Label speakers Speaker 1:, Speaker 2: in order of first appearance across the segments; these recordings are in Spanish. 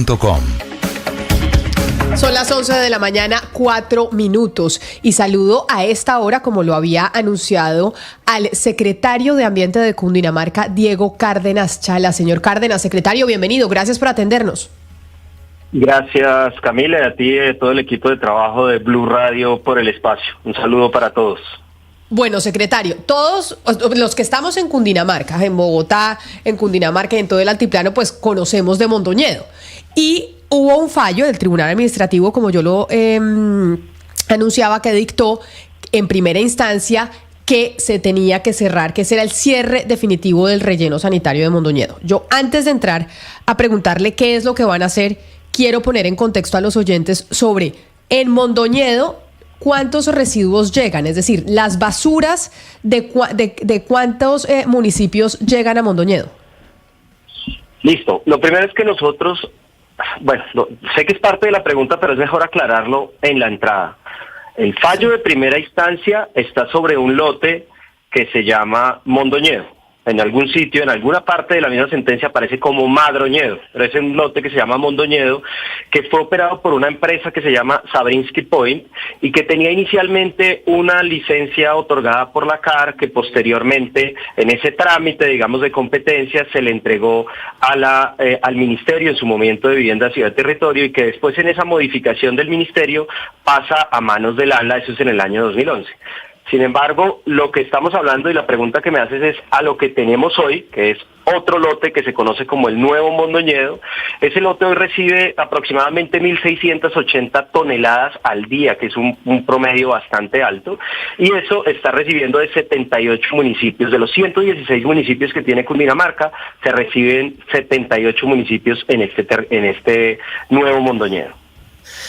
Speaker 1: .com.
Speaker 2: Son las 11 de la mañana, 4 minutos, y saludo a esta hora, como lo había anunciado, al secretario de Ambiente de Cundinamarca, Diego Cárdenas Chala. Señor Cárdenas, secretario, bienvenido, gracias por atendernos.
Speaker 3: Gracias, Camila, y a ti y a todo el equipo de trabajo de Blue Radio por el espacio. Un saludo para todos.
Speaker 2: Bueno, secretario, todos los que estamos en Cundinamarca, en Bogotá, en Cundinamarca y en todo el altiplano, pues conocemos de Mondoñedo. Y hubo un fallo del Tribunal Administrativo, como yo lo anunciaba, que dictó en primera instancia que se tenía que cerrar, que ese era el cierre definitivo del relleno sanitario de Mondoñedo. Yo, antes de entrar a preguntarle qué es lo que van a hacer, quiero poner en contexto a los oyentes sobre, en Mondoñedo, ¿cuántos residuos llegan? Es decir, las basuras de cuántos municipios llegan a Mondoñedo.
Speaker 3: Listo. Lo primero es que nosotros, bueno, sé que es parte de la pregunta, pero es mejor aclararlo en la entrada. El fallo de primera instancia está sobre un lote que se llama Mondoñedo. En algún sitio, en alguna parte de la misma sentencia aparece como Madroñedo, pero es un lote que se llama Mondoñedo, que fue operado por una empresa que se llama Sabrinsky Point y que tenía inicialmente una licencia otorgada por la CAR, que posteriormente en ese trámite, digamos, de competencia se le entregó a al Ministerio en su momento de Vivienda, Ciudad y Territorio, y que después en esa modificación del Ministerio pasa a manos del ANLA, eso es en el año 2011. Sin embargo, lo que estamos hablando y la pregunta que me haces es a lo que tenemos hoy, que es otro lote que se conoce como el Nuevo Mondoñedo. Ese lote hoy recibe aproximadamente 1.680 toneladas al día, que es un promedio bastante alto, y eso está recibiendo de 78 municipios. De los 116 municipios que tiene Cundinamarca, se reciben 78 municipios en este Nuevo Mondoñedo.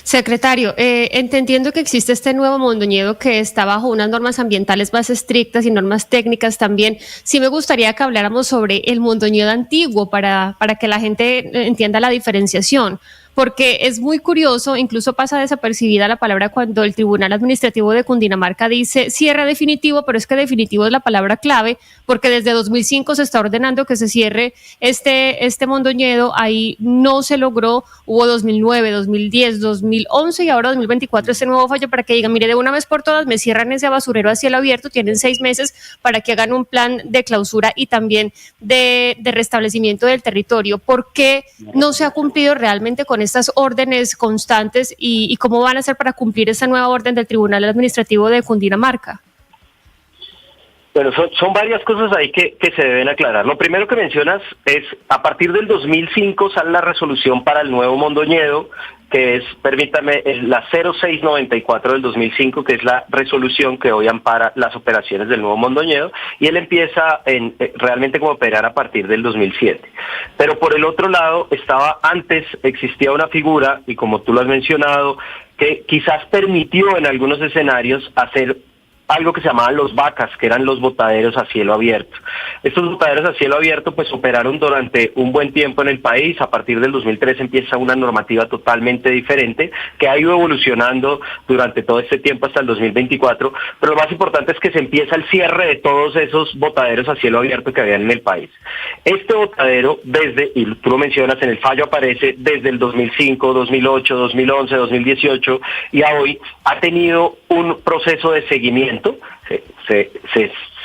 Speaker 4: Secretario, entendiendo que existe este Nuevo Mondoñedo que está bajo unas normas ambientales más estrictas y normas técnicas también, sí me gustaría que habláramos sobre el Mondoñedo antiguo para que la gente entienda la diferenciación, porque es muy curioso, incluso pasa desapercibida la palabra cuando el Tribunal Administrativo de Cundinamarca dice cierre definitivo, pero es que definitivo es la palabra clave, porque desde 2005 se está ordenando que se cierre este Mondoñedo, ahí no se logró, hubo 2009, 2010, 2011 y ahora 2024 este nuevo fallo para que digan, mire, de una vez por todas me cierran ese basurero a cielo abierto, tienen 6 meses para que hagan un plan de clausura y también de restablecimiento del territorio. ¿Por qué no se ha cumplido realmente con estas órdenes constantes y cómo van a hacer para cumplir esa nueva orden del Tribunal Administrativo de Cundinamarca?
Speaker 3: Bueno, son varias cosas ahí que se deben aclarar. Lo primero que mencionas es, a partir del 2005 sale la resolución para el Nuevo Mondoñedo, que es, permítame, la 0694 del 2005, que es la resolución que hoy ampara las operaciones del Nuevo Mondoñedo, y él empieza realmente como a operar a partir del 2007. Pero por el otro lado, existía una figura, y como tú lo has mencionado, que quizás permitió en algunos escenarios hacer algo que se llamaban los vacas, que eran los botaderos a cielo abierto. Estos botaderos a cielo abierto pues operaron durante un buen tiempo en el país. A partir del 2003 empieza una normativa totalmente diferente que ha ido evolucionando durante todo este tiempo hasta el 2024, pero lo más importante es que se empieza el cierre de todos esos botaderos a cielo abierto que habían en el país. Este botadero y tú lo mencionas, en el fallo aparece desde el 2005, 2008, 2011, 2018 y a hoy ha tenido un proceso de seguimiento.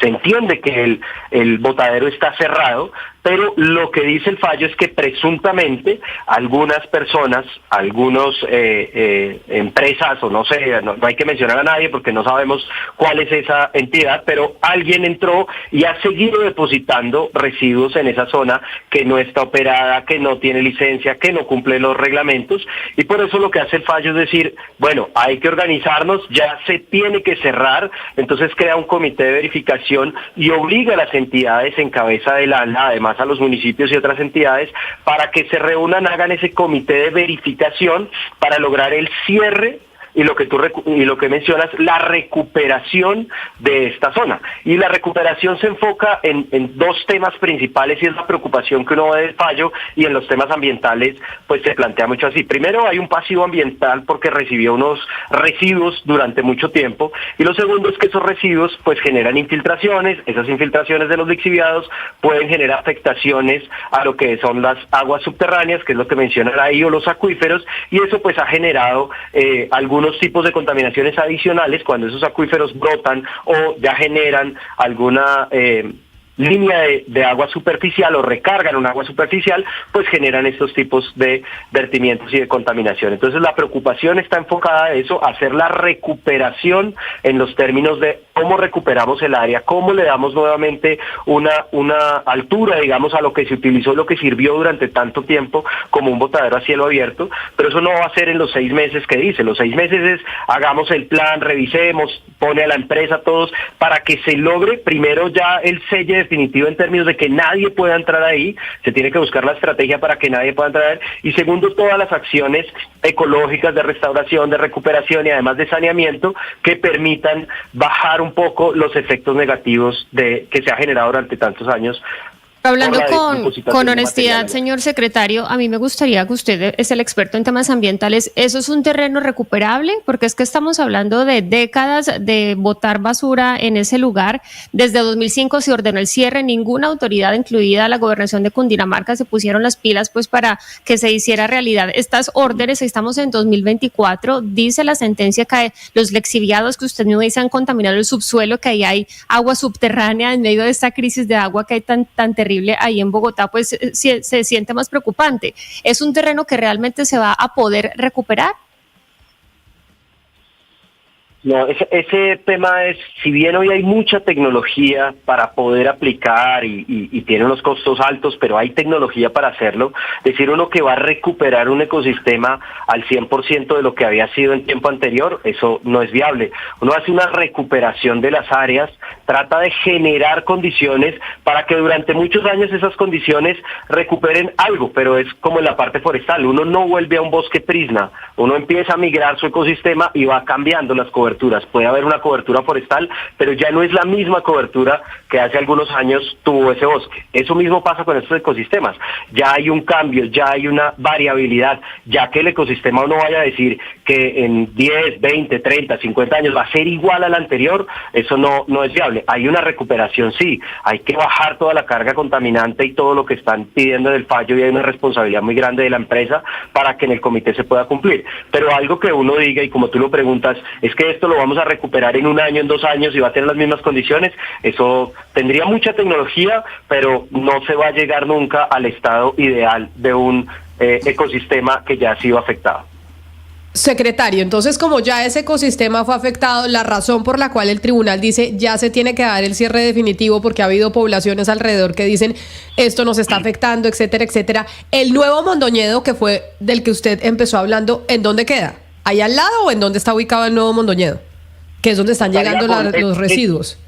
Speaker 3: Se entiende que el botadero está cerrado, pero lo que dice el fallo es que presuntamente algunas personas, algunos empresas, o no sé, no hay que mencionar a nadie porque no sabemos cuál es esa entidad, pero alguien entró y ha seguido depositando residuos en esa zona que no está operada, que no tiene licencia, que no cumple los reglamentos, y por eso lo que hace el fallo es decir, bueno, hay que organizarnos, ya se tiene que cerrar, entonces crea un comité de verificación y obliga a las entidades en cabeza del ANLA, además a los municipios y otras entidades, para que se reúnan, hagan ese comité de verificación para lograr el cierre y lo que mencionas, la recuperación de esta zona. Y la recuperación se enfoca en dos temas principales, y es la preocupación que uno ve del fallo, y en los temas ambientales pues se plantea mucho así. Primero, hay un pasivo ambiental porque recibió unos residuos durante mucho tiempo, y lo segundo es que esos residuos pues generan infiltraciones. Esas infiltraciones de los lixiviados pueden generar afectaciones a lo que son las aguas subterráneas, que es lo que mencionan ahí, o los acuíferos, y eso pues ha generado algunos tipos de contaminaciones adicionales cuando esos acuíferos brotan o ya generan alguna línea de agua superficial o recargan un agua superficial, pues generan estos tipos de vertimientos y de contaminación. Entonces la preocupación está enfocada a eso, a hacer la recuperación en los términos de cómo recuperamos el área, cómo le damos nuevamente una altura, digamos, a lo que se utilizó, lo que sirvió durante tanto tiempo como un botadero a cielo abierto, pero eso no va a ser en los 6 meses que dice. Los 6 meses es, hagamos el plan, revisemos, pone a la empresa, todos, para que se logre primero ya el sello definitivo en términos de que nadie pueda entrar ahí. Se tiene que buscar la estrategia para que nadie pueda entrar, y segundo, todas las acciones ecológicas de restauración, de recuperación y además de saneamiento que permitan bajar un poco los efectos negativos que se ha generado durante tantos años.
Speaker 4: Hablando con honestidad, señor secretario, a mí me gustaría que usted es el experto en temas ambientales. ¿Eso es un terreno recuperable? Porque es que estamos hablando de décadas de botar basura en ese lugar. Desde 2005 se ordenó el cierre. Ninguna autoridad, incluida la gobernación de Cundinamarca, se pusieron las pilas pues para que se hiciera realidad estas órdenes. Estamos en 2024. Dice la sentencia que los lixiviados que usted me dice han contaminado el subsuelo, que ahí hay agua subterránea en medio de esta crisis de agua que hay tan terrible ahí en Bogotá, pues se siente más preocupante. ¿Es un terreno que realmente se va a poder recuperar?
Speaker 3: No, ese tema es, si bien hoy hay mucha tecnología para poder aplicar y tiene unos costos altos, pero hay tecnología para hacerlo, decir uno que va a recuperar un ecosistema al 100% de lo que había sido en tiempo anterior, eso no es viable. Uno hace una recuperación de las áreas, trata de generar condiciones para que durante muchos años esas condiciones recuperen algo, pero es como en la parte forestal, uno no vuelve a un bosque prisna, uno empieza a migrar su ecosistema y va cambiando las coberturas. Puede haber una cobertura forestal, pero ya no es la misma cobertura que hace algunos años tuvo ese bosque. Eso mismo pasa con estos ecosistemas. Ya hay un cambio, ya hay una variabilidad, ya que el ecosistema no vaya a decir que en 10, 20, 30, 50 años va a ser igual al anterior, eso no es viable. Hay una recuperación, sí, hay que bajar toda la carga contaminante y todo lo que están pidiendo del fallo, y hay una responsabilidad muy grande de la empresa para que en el comité se pueda cumplir. Pero algo que uno diga, y como tú lo preguntas, es que esto lo vamos a recuperar en 1 año, en 2 años y va a tener las mismas condiciones, eso tendría mucha tecnología, pero no se va a llegar nunca al estado ideal de un ecosistema que ya ha sido afectado.
Speaker 2: Secretario, entonces como ya ese ecosistema fue afectado, la razón por la cual el tribunal dice ya se tiene que dar el cierre definitivo porque ha habido poblaciones alrededor que dicen esto nos está afectando, etcétera, etcétera. El nuevo Mondoñedo, que fue del que usted empezó hablando, ¿en dónde queda? ¿Ahí al lado o en dónde está ubicado el nuevo Mondoñedo? Que es donde están llegando los residuos.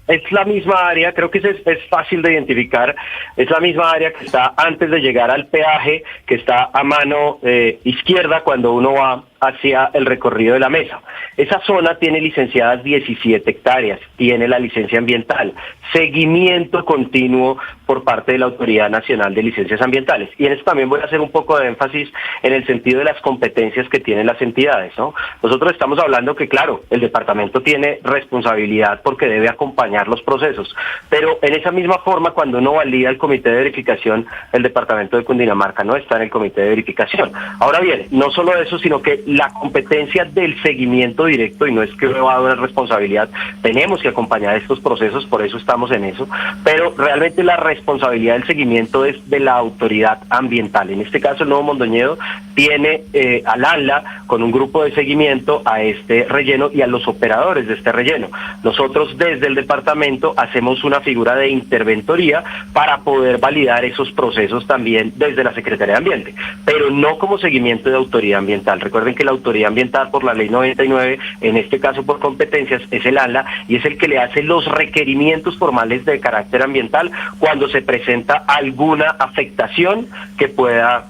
Speaker 3: Es la misma área, creo que es fácil de identificar, es la misma área que está antes de llegar al peaje, que está a mano izquierda cuando uno va hacia el recorrido de la mesa. Esa zona tiene licenciadas 17 hectáreas, tiene la licencia ambiental, seguimiento continuo por parte de la Autoridad Nacional de Licencias Ambientales. Y en esto también voy a hacer un poco de énfasis en el sentido de las competencias que tienen las entidades, ¿no? Nosotros estamos hablando que, claro, el departamento tiene responsabilidad porque debe acompañar los procesos, pero en esa misma forma, cuando uno valida el comité de verificación, el departamento de Cundinamarca no está en el comité de verificación. Ahora bien, no solo eso, sino que la competencia del seguimiento directo, y no es que uno va a dar responsabilidad, tenemos que acompañar estos procesos, por eso estamos en eso, pero realmente la responsabilidad del seguimiento es de la autoridad ambiental. En este caso, el Nuevo Mondoñedo tiene al ANLA con un grupo de seguimiento a este relleno y a los operadores de este relleno. Nosotros desde el departamento hacemos una figura de interventoría para poder validar esos procesos también desde la Secretaría de Ambiente, pero no como seguimiento de autoridad ambiental. Recuerden que la autoridad ambiental por la ley 99, en este caso por competencias, es el ANLA y es el que le hace los requerimientos formales de carácter ambiental cuando se presenta alguna afectación que pueda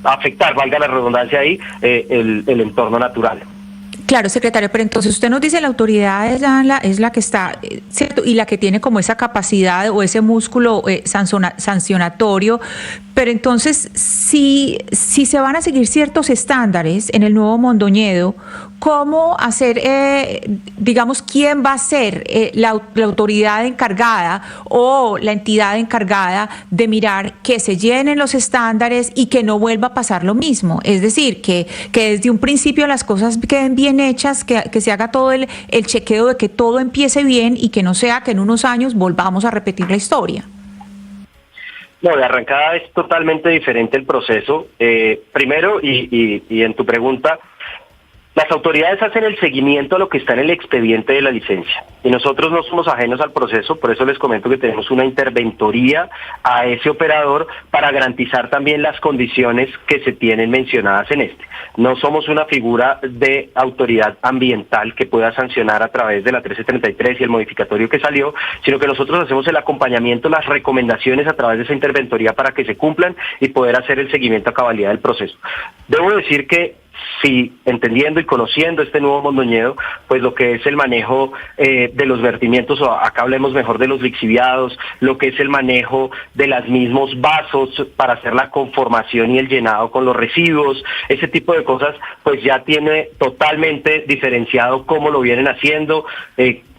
Speaker 3: afectar, valga la redundancia ahí, el entorno natural.
Speaker 1: Claro, secretario, pero entonces usted nos dice la autoridad es la que está, ¿cierto? Y la que tiene como esa capacidad o ese músculo sancionatorio, pero entonces si se van a seguir ciertos estándares en el nuevo Mondoñedo, ¿cómo hacer, digamos, quién va a ser la autoridad encargada o la entidad encargada de mirar que se llenen los estándares y que no vuelva a pasar lo mismo? Es decir, que desde un principio las cosas queden bien hechas, que se haga todo el chequeo de que todo empiece bien y que no sea que en unos años volvamos a repetir la historia.
Speaker 3: No, de arrancada es totalmente diferente el proceso. Primero, y en tu pregunta, las autoridades hacen el seguimiento a lo que está en el expediente de la licencia y nosotros no somos ajenos al proceso, por eso les comento que tenemos una interventoría a ese operador para garantizar también las condiciones que se tienen mencionadas en este. No somos una figura de autoridad ambiental que pueda sancionar a través de la 1333 y el modificatorio que salió, sino que nosotros hacemos el acompañamiento, las recomendaciones a través de esa interventoría para que se cumplan y poder hacer el seguimiento a cabalidad del proceso. Debo decir que sí, entendiendo y conociendo este nuevo Mondoñedo, pues lo que es el manejo de los vertimientos, o acá hablemos mejor de los lixiviados, lo que es el manejo de los mismos vasos para hacer la conformación y el llenado con los residuos, ese tipo de cosas, pues ya tiene totalmente diferenciado cómo lo vienen haciendo,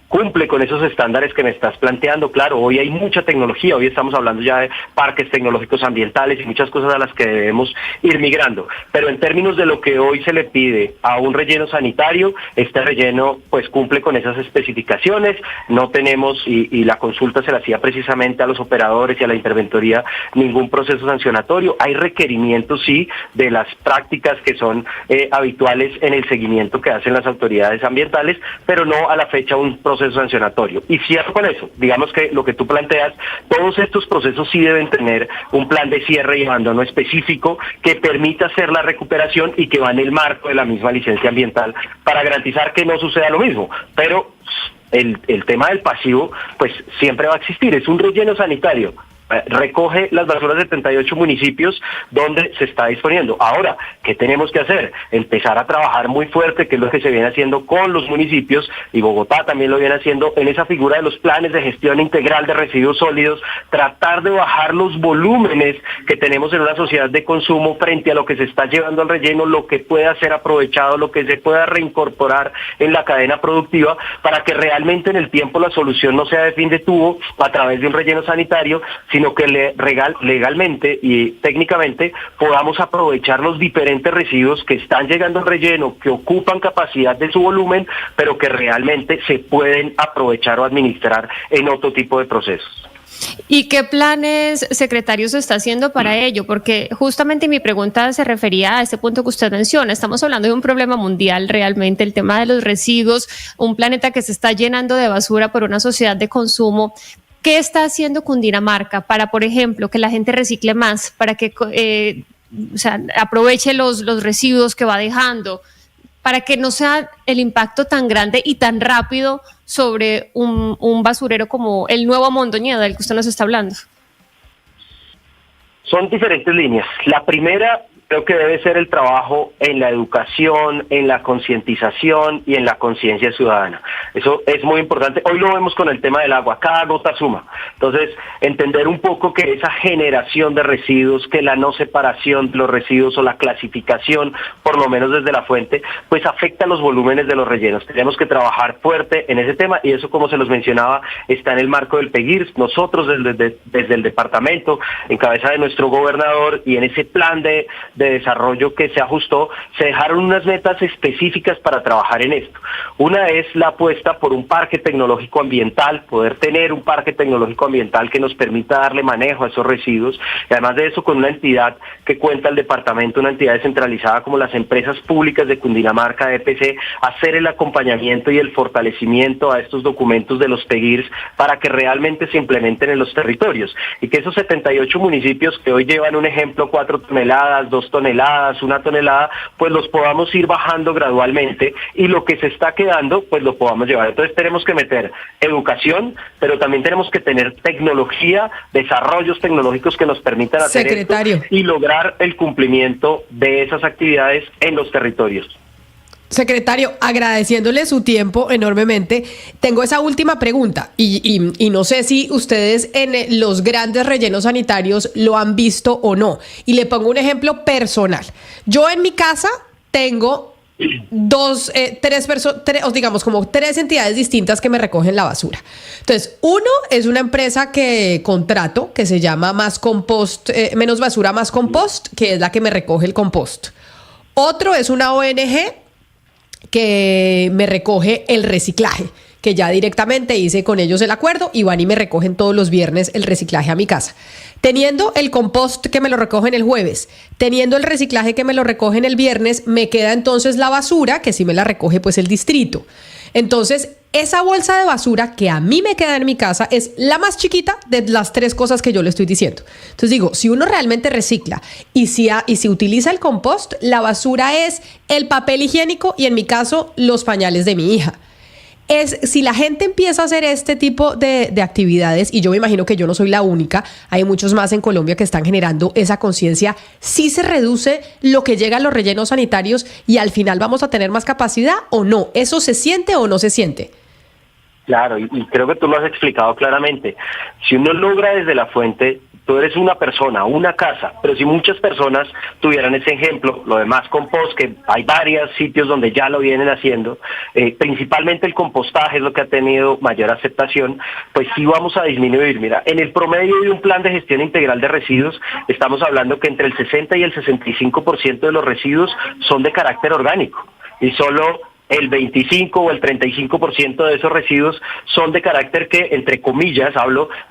Speaker 3: cumple con esos estándares que me estás planteando. Claro, hoy hay mucha tecnología, hoy estamos hablando ya de parques tecnológicos ambientales y muchas cosas a las que debemos ir migrando, pero en términos de lo que hoy se le pide a un relleno sanitario, este relleno pues cumple con esas especificaciones, no tenemos, y la consulta se la hacía precisamente a los operadores y a la interventoría, ningún proceso sancionatorio. Hay requerimientos sí de las prácticas que son habituales en el seguimiento que hacen las autoridades ambientales, pero no a la fecha un proceso sancionatorio. Y cierro con eso, digamos que lo que tú planteas, todos estos procesos sí deben tener un plan de cierre y abandono específico que permita hacer la recuperación y que va en el marco de la misma licencia ambiental para garantizar que no suceda lo mismo, pero el tema del pasivo pues siempre va a existir, es un relleno sanitario. Recoge las basuras de 78 municipios donde se está disponiendo. Ahora, ¿qué tenemos que hacer? Empezar a trabajar muy fuerte, que es lo que se viene haciendo con los municipios, y Bogotá también lo viene haciendo en esa figura de los planes de gestión integral de residuos sólidos, tratar de bajar los volúmenes que tenemos en una sociedad de consumo frente a lo que se está llevando al relleno, lo que pueda ser aprovechado, lo que se pueda reincorporar en la cadena productiva, para que realmente en el tiempo la solución no sea de fin de tubo a través de un relleno sanitario, sino que legalmente y técnicamente podamos aprovechar los diferentes residuos que están llegando al relleno, que ocupan capacidad de su volumen, pero que realmente se pueden aprovechar o administrar en otro tipo de procesos.
Speaker 4: ¿Y qué planes, secretario, se está haciendo para ello? Porque justamente mi pregunta se refería a este punto que usted menciona. Estamos hablando de un problema mundial realmente, el tema de los residuos, un planeta que se está llenando de basura por una sociedad de consumo. ¿Qué está haciendo Cundinamarca para, por ejemplo, que la gente recicle más, para que aproveche los residuos que va dejando, para que no sea el impacto tan grande y tan rápido sobre un basurero como el nuevo Mondoñedo del que usted nos está hablando?
Speaker 3: Son diferentes líneas. La primera, creo que debe ser el trabajo en la educación, en la concientización y en la conciencia ciudadana. Eso es muy importante. Hoy lo vemos con el tema del agua, cada gota suma. Entonces, entender un poco que esa generación de residuos, que la no separación de los residuos o la clasificación, por lo menos desde la fuente, pues afecta los volúmenes de los rellenos. Tenemos que trabajar fuerte en ese tema y eso, como se los mencionaba, está en el marco del PEGIRS. Nosotros desde el departamento, en cabeza de nuestro gobernador y en ese plan de desarrollo que se ajustó, se dejaron unas metas específicas para trabajar en esto. Una es la apuesta por un parque tecnológico ambiental, poder tener un parque tecnológico ambiental que nos permita darle manejo a esos residuos, y además de eso con una entidad que cuenta el departamento, una entidad descentralizada como las empresas públicas de Cundinamarca, EPC, hacer el acompañamiento y el fortalecimiento a estos documentos de los PEGIRS para que realmente se implementen en los territorios, y que esos 78 municipios que hoy llevan un ejemplo 4 toneladas, 2 toneladas, 1 tonelada, pues los podamos ir bajando gradualmente y lo que se está quedando, pues lo podamos llevar. Entonces tenemos que meter educación, pero también tenemos que tener tecnología, desarrollos tecnológicos que nos permitan hacer esto y lograr el cumplimiento de esas actividades en los territorios.
Speaker 2: Secretario, agradeciéndole su tiempo enormemente, tengo esa última pregunta y no sé si ustedes en los grandes rellenos sanitarios lo han visto o no. Y le pongo un ejemplo personal. Yo en mi casa tengo tres entidades distintas que me recogen la basura. Entonces, uno es una empresa que contrato que se llama Más Compost, Menos Basura, Más Compost, que es la que me recoge el compost. Otro es una ONG que me recoge el reciclaje, que ya directamente hice con ellos el acuerdo y van y me recogen todos los viernes el reciclaje a mi casa. Teniendo el compost que me lo recogen el jueves, teniendo el reciclaje que me lo recogen el viernes, me queda entonces la basura, que sí me la recoge pues el distrito. Entonces, esa bolsa de basura que a mí me queda en mi casa es la más chiquita de las 3 cosas que yo le estoy diciendo. Entonces digo, si uno realmente recicla y si utiliza el compost, la basura es el papel higiénico y en mi caso los pañales de mi hija. Si la gente empieza a hacer este tipo de actividades, y yo me imagino que yo no soy la única, hay muchos más en Colombia que están generando esa conciencia, sí se reduce lo que llega a los rellenos sanitarios y al final vamos a tener más capacidad o no. ¿Eso se siente o no se siente?
Speaker 3: Claro, y creo que tú lo has explicado claramente. Si uno logra desde la fuente, tú eres una persona, una casa, pero si muchas personas tuvieran ese ejemplo, lo de Más Compost, que hay varios sitios donde ya lo vienen haciendo, principalmente el compostaje es lo que ha tenido mayor aceptación, pues sí vamos a disminuir. Mira, en el promedio de un plan de gestión integral de residuos, estamos hablando que entre el 60 y el 65% de los residuos son de carácter orgánico, y solo el 25 o el 35% de esos residuos son de carácter que, entre comillas,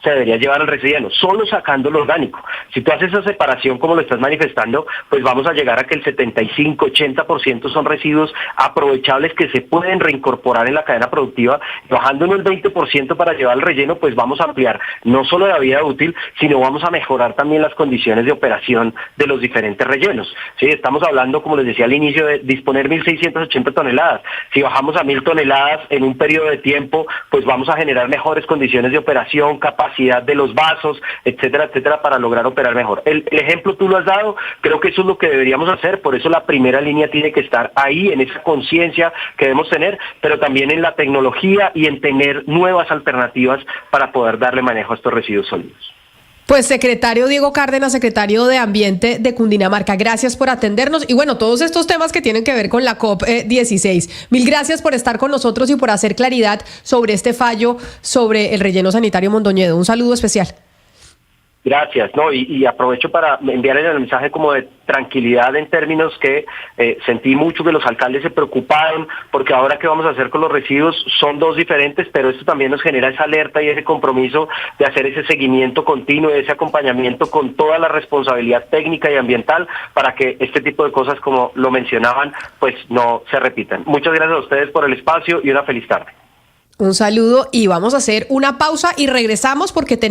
Speaker 3: se debería llevar al relleno, solo sacando lo orgánico. Si tú haces esa separación como lo estás manifestando, pues vamos a llegar a que el 75-80% son residuos aprovechables que se pueden reincorporar en la cadena productiva, bajándonos el 20% para llevar al relleno, pues vamos a ampliar no solo la vida útil, sino vamos a mejorar también las condiciones de operación de los diferentes rellenos. Sí, estamos hablando, como les decía al inicio, de disponer 1.680 toneladas. Si bajamos a 1.000 toneladas en un periodo de tiempo, pues vamos a generar mejores condiciones de operación, capacidad de los vasos, etcétera, etcétera, para lograr operar mejor. El ejemplo tú lo has dado, creo que eso es lo que deberíamos hacer, por eso la primera línea tiene que estar ahí, en esa conciencia que debemos tener, pero también en la tecnología y en tener nuevas alternativas para poder darle manejo a estos residuos sólidos.
Speaker 2: Pues secretario Diego Cárdenas, secretario de Ambiente de Cundinamarca, gracias por atendernos y bueno, todos estos temas que tienen que ver con la COP16. Mil gracias por estar con nosotros y por hacer claridad sobre este fallo sobre el relleno sanitario Mondoñedo. Un saludo especial.
Speaker 3: Gracias, no, y aprovecho para enviarles el mensaje como de tranquilidad en términos que sentí mucho que los alcaldes se preocuparon, porque ahora qué vamos a hacer con los residuos son 2 diferentes, pero esto también nos genera esa alerta y ese compromiso de hacer ese seguimiento continuo, ese acompañamiento con toda la responsabilidad técnica y ambiental para que este tipo de cosas, como lo mencionaban, pues no se repitan. Muchas gracias a ustedes por el espacio y una feliz tarde.
Speaker 2: Un saludo y vamos a hacer una pausa y regresamos porque tenemos